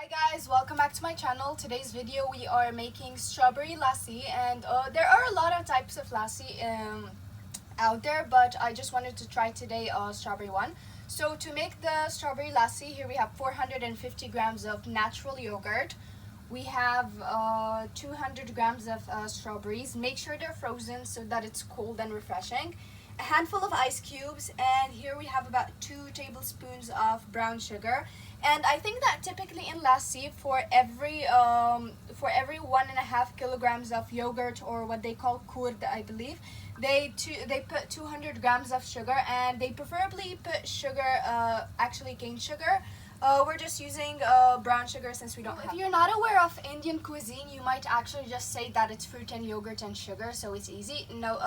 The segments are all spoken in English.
Hi guys, welcome back to my channel. Today's video we are making strawberry lassi, and there are a lot of types of lassi out there, but I just wanted to try today a strawberry one. So to make the strawberry lassi, here we have 450 grams of natural yogurt. We have 200 grams of strawberries. Make sure they're frozen so that it's cold and refreshing. A handful of ice cubes, and here we have about 2 tablespoons of brown sugar. And I think that typically in lassi, for every 1.5 kilograms of yogurt, or what they call curd, I believe, they put 200 grams of sugar, and they preferably put sugar, actually cane sugar. We're just using brown sugar since we don't have. If you're not aware of Indian cuisine, you might actually just say that it's fruit and yogurt and sugar, so it's easy. No,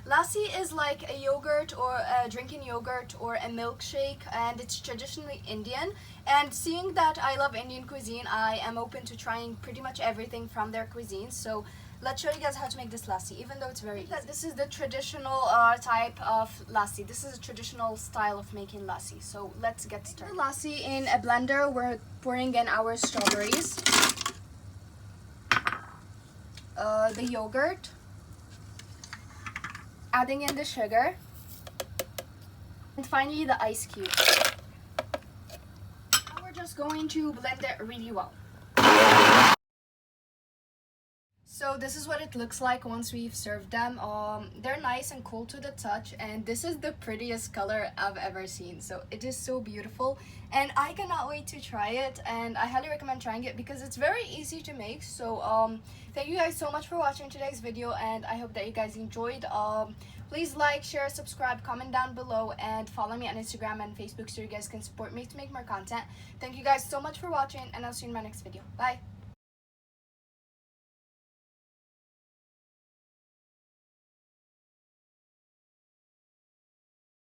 lassi is like a yogurt, or drinking yogurt, or a milkshake, and it's traditionally Indian. And seeing that I love Indian cuisine, I am open to trying pretty much everything from their cuisine. So let's show you guys how to make this lassi, even though it's very easy. This is the traditional type of lassi. This is a traditional style of making lassi. So let's get started. The lassi in a blender, we're pouring in our strawberries, the yogurt, adding in the sugar, and finally the ice cube. Now we're just going to blend it really well. So this is what it looks like once we've served them. They're nice and cool to the touch, and this is the prettiest color I've ever seen. So it is so beautiful, and I cannot wait to try it, and I highly recommend trying it because it's very easy to make. So thank you guys so much for watching today's video, and I hope that you guys enjoyed. Please like, share, subscribe, comment down below, and follow me on Instagram and Facebook so you guys can support me to make more content. Thank you guys so much for watching, and I'll see you in my next video. Bye!